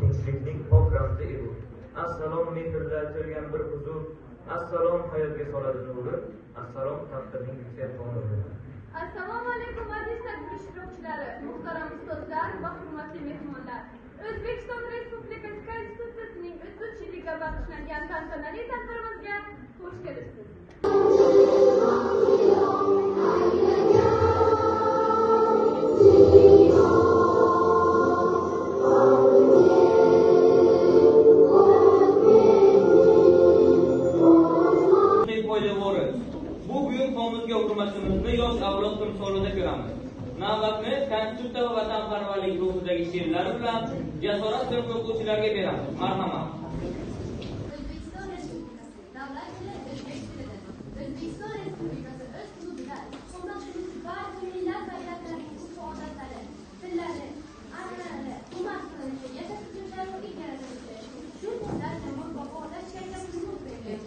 tinchlikning pok ramzi edi. Assalom mehrda to'lgan bir huzur, assalom hayotga soladi nuri, assalom taqdirning yuksak qonuni. Assalomu alaykum aziz tadbir ishtirokchilari, muhtaram ustozlar va hurmatli mehmonlar. O'zbekiston Respublikasi Konstitutsiyasining 3 yiliga bag'ishlangan tantanali tadbirimizga xush kelibsiz. Bu buyuk qonunga hurmatimizni yosh avlod timsolida ko'ramiz. Navbatni Konstitutsiya va vatanparvarlik ruhidagi she'rlar bilan jasorat bilan o'quvchilarga beramiz. Marhamat. O'zbekiston Respublikasi davlat tili o'zbek tilidir. O'zbekiston Respublikasi o'z hududida hurmat qiluvchi barcha millat va davlatlarning urf-odatlari, tillari, an'analari hurmat qilinishi, yashashish sharoiti yaratilishi, shu tillarni baholashga huquq beriladi.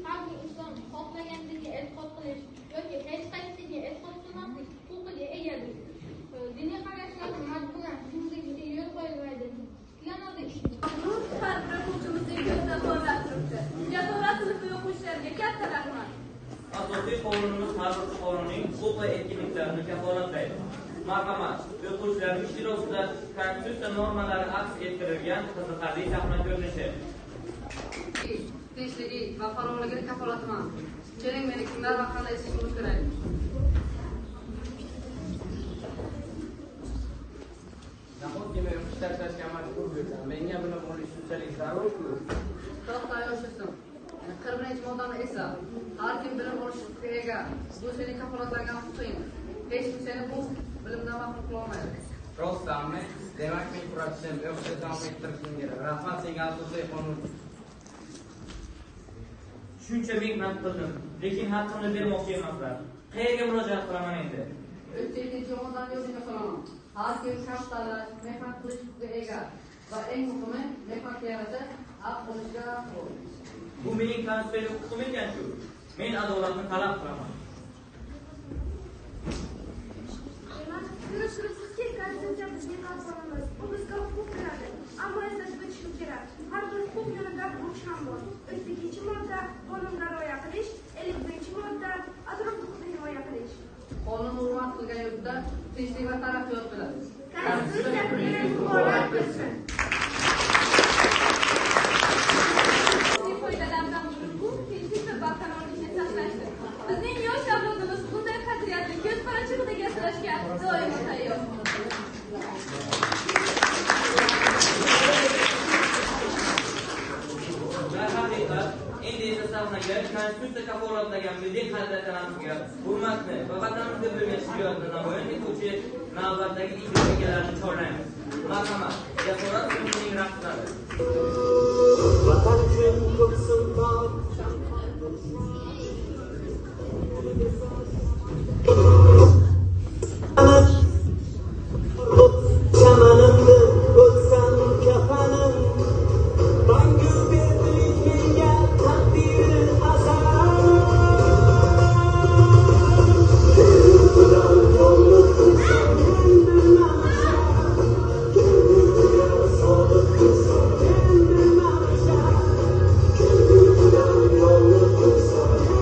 Har bir inson xohlaganligi e'tiqod qilish yoki hech qaysiga e'tiqod qilmaslik huquqiga egadir. Diniy qarashlarga majburan shuningdek yo'l qo'yilmaydi. Har bir o'quvchimizning ko'zida porlab turibdi. Jasoratli o'quvchilarga katta rahmat. Asosiy qonunimiz har bir fuqaroning huquq va erkinliklarini kafolatlaydi. Marhamat, o'quvchilar ishtirokida Konstitutsiya normalari aks ettirilgan qiziqarli sahna ko'rinishi. Tinchligi va farovligini kafolatimam. Keling, meni kimlar va qanday ishimiz kerak? Nahotki men ish tashlashga majbur bo'lsam, menga buni bo'lish shunchalik zarurku. To'xta yoshim. 41-moddani esa har kim bilim olish huquqiga ega. Bu sening kafolatlangan huquqing. Hech kim seni bu bilimdan mahrum qila olmaydi. Rostdanmi? Demak, men kurashishim, o'qishda davom ettirishim kerak. Rahmat senga asosiy qonun. Shuncha mehnat qildim, lekin haqqimni bermoqchi emaslar. Qayerga murojaat qilaman endi? 3-moddani yozishga solaman. Har kim kasb tanlash, mehnat qilish huquqiga ega va eng muhimi mehnatga yarasha haq olishga haqli. Bu mening konstitutsiyaviy huquqim ekan-ku. Men adolatni talab qilaman. Turibsizki, Konstitutsiya bizga qonunimiz, bu bizga huquq beradi. Ammo eslash o'tishimiz kerak. Har bir huquq yo'lida burch ham bor. 32-modda qonunga rioya qilish, 51-modda atrof-huquqni himoya qilish. Qonun hurmat qilgan yurtda tinchlik va taraqqiyot bo'ladi. Konstitutsiya kunini muborak bo'lsin. Foydalardan biri bu tinchlik va barqarorlikni saqlashdir. Bizning yosh avlodimiz bunday qadriyatni ko'z qarachig'idagi asrashga doimo tayyor. Endi esa sahnaga Konstitutsiya kafolatlagan milliy qadriyatlarimizga hurmatni va vatanimizga bo'lgan shijoatni namoyon etuvchi navbatdagi ijro egalarini chorlaymiz. Marhamat, jasorat sinfining raqslari. Vatan uchun ko'ksim tor. Chamanimni o'lsam kafanim, mangu berdilik menga taqdiri azal. Bilan yolg'iz bo'lsam bilmadim, sodiq bo'lsam bilmadim, bilan yolg'iz bo'lsam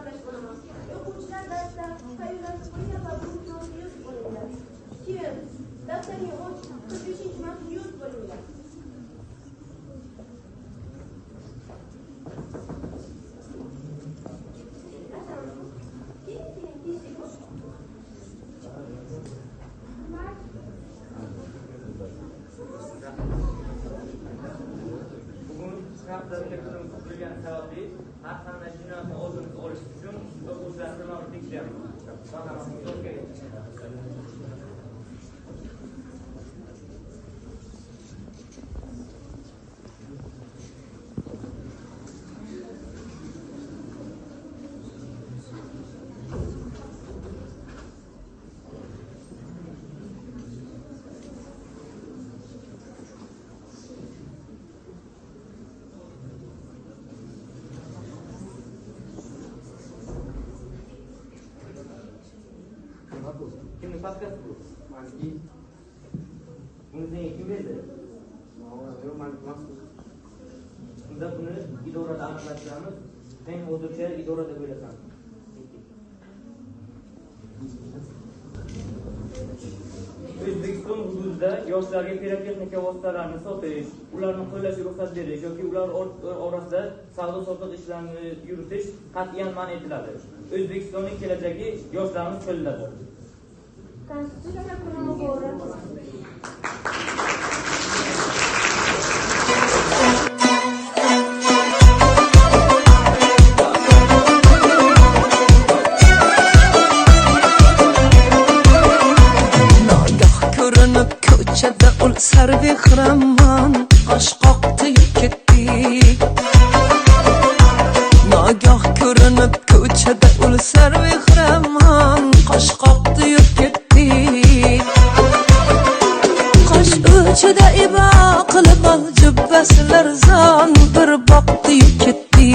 hisoblash bo'laman. O'quvchilar darsda tayyorlanib qo'ygan va bu yozib bo'linglar. Keyin daftarga 45-marta yozib bo'linglar. Bugun haftalikda kutilgan sababli har qanday jinoyatni oldini olish uchun o'quvchilarni ma'lum tekshiryapmiz. Kimning papkasi bu? Maniki. Buni senga kim berdi? Unda buni idorada aniqlashtiramiz. Sen hozircha idorada bo'lasan. O'zbekiston hududida yoshlarga pirotexnika vositalarini sotish, ularni qo'llashga ruxsat berish yoki ular orasida savdo-sotiq ishlarini yuritish qat'iyan man etiladi. O'zbekistonning kelajagi yoshlarimiz qo'lidadir. Konstitutsiya kuni muborak. Ko'chada ul sarvehraman qo'shqoqdi ketdi. Nogoh ko'rinib ko'chada ul sarvehraman qo'shqoqdi ketdi. Qosh uchida ibo qilib jubbasilar zon bir boqdi ketdi.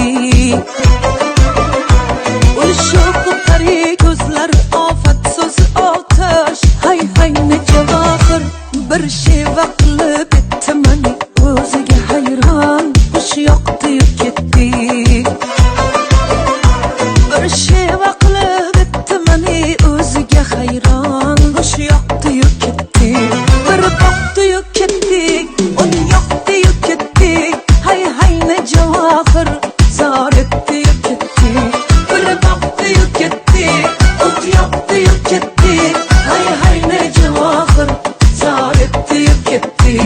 Ul sho'q qari ko'zlar ofat so'zi otash hay hay nejavahir bir sheva qilib bitti mani o'ziga hayron qush yoqdi ketdi. Bir sheva qilib bitti mani o'ziga hayron qush yoqdi ketdi. Bir boqdi ketdi ul yoqdi ketdi hay hay nejavahir zor etdi ketdi. Bir boqdi ketdi ul yoqdi ketdi hay hay nejavahir zor etdi ketdi.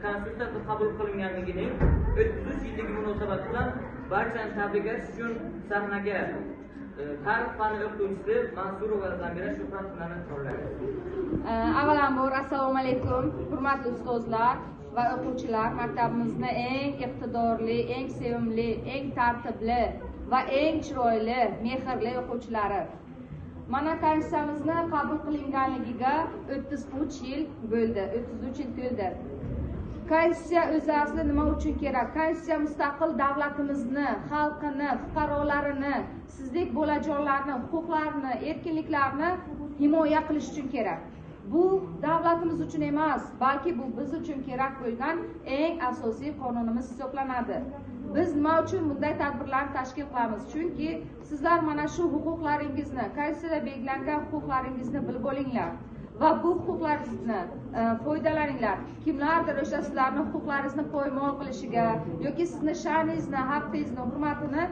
Konstitutsiya qabul qilinganligining 33-yillik munosabati bilan barchani tabriklash uchun sahnaga tarix fani o'qituvchisi Mansurova Zamira Shuhratxonani chorlaymiz. Avvalambor assalomu alaykum, hurmatli ustozlar va o'quvchilar. Maktabimizning eng iqtidorli, eng sevimli, eng tartibli va eng chiroyli, mehrli o'quvchilari. Mana konstitutsiyamizni qabul qilinganligiga 33 yil bo'ldi, 33 yil to'ldi. Konstitutsiya o'zi asli nima uchun kerak? Konstitutsiya mustaqil davlatimizni, xalqini, fuqarolarini, sizdek bolajonlarni, huquqlarini, erkinliklarini himoya qilish uchun kerak. Bu davlatimiz uchun emas, balki bu biz uchun kerak bo'lgan eng asosiy qonunimiz hisoblanadi. Biz nima uchun bunday tadbirlarni tashkil qilamiz? Chunki sizlar mana shu huquqlaringizni, konstitutsiyada belgilangan huquqlaringizni bilib olinglar va bu huquqlaringizni foydalaninglar. Kimlardir o'sha sizlarning huquqlaringizni poymol qilishiga yoki sizni sha'ningizni, haqqingizni, hurmatini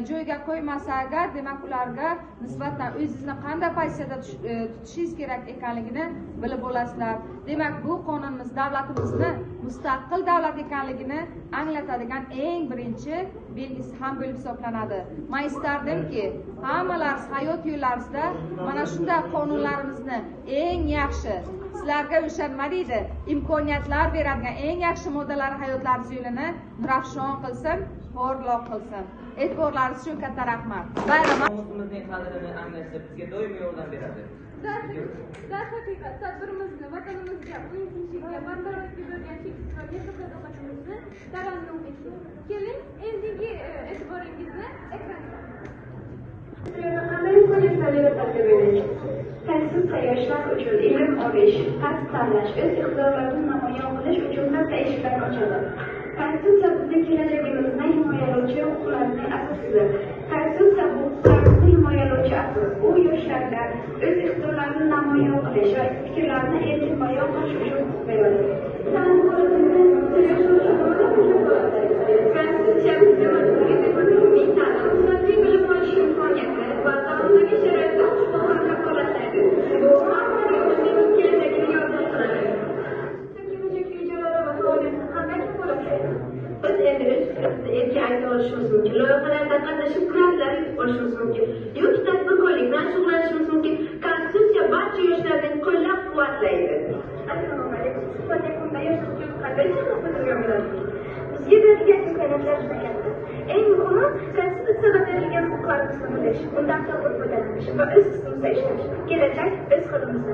joyiga qo'ymasa agar, demak ularga nisbatan o'zingizni qanday pozitsiyada tutishingiz kerak ekanligini bilib olasizlar. Demak, bu qonunimiz davlatimizni mustaqil davlat ekanligini anglatadigan eng birinchi belgisi ham bo'lib hisoblanadi. Men istardimki, hammalariz hayot yo'llaringizda mana shunday qonunlarimizni eng yaxshi sizlarga o'sha nima deydi imkoniyatlar beradigan eng yaxshi moddalar hayotlaringiz yo'lini nurafshon qilsin, porloq qilsin. E'tiborlaringiz uchun katta rahmat. Bayram Namusimizning qadrini anglashda bizga doimiy yordam beradi. Darhaqiqat tadbirimizni vatanimizga, uning tinchligiga, barqarorlikka bo'lgan cheksiz va mehr sadoqatimizni tarannum etdik. Keling, endigi e'tiboringizni ekranga. Qanday imkoniyatlarga ta'sir beradi? Konstitutsiya yoshlar uchun ilm olish, kasb tanlash, o'z iqtidorlarini namoyon qilish uchun katta eshiklarni ochadi. Konstitutsiya bizning kelajagimizni himoyalovchi huquqlarning asosidir. Konstitutsiya bu huquqlarni himoyalovchi asos. U yoshlarga o'z iqtidorlarini namoyon qilish va fikrlarini erkin bayon qilish uchun huquq beradi. Konstitutsiya bizga umumiy ta'lim, sifatli bilim olish imkoniyati va ta'limdagi sharoitni huquqlarni kafolatlaydi. Bu yoshlarning kelajagini yordam qiladi. Kelajak rejalari va faoliyatini qanday kafolatlaydi? Biz endi o'z fikrimizni erkin ayta olishimiz mumkin, loyihalarda qatnashib grantlar yutib olishimiz mumkin yoki tadbirkorlik bilan shug'ullanishimiz mumkin. Konstitutsiya barcha yoshlarni qo'llab-quvvatlaydi. Assalomu alaykum. Suhbat yakunida yoshlar uchun qanday chaqiriq bildirgan bo'lasiz? Bizga berilgan imkoniyatlar juda katta. Eng muhimi Konstitutsiyada berilgan huquqlarimizni bilish, undan to'g'ri foydalanish va o'z ustimizda ishlash. Kelajak o'z qo'limizda.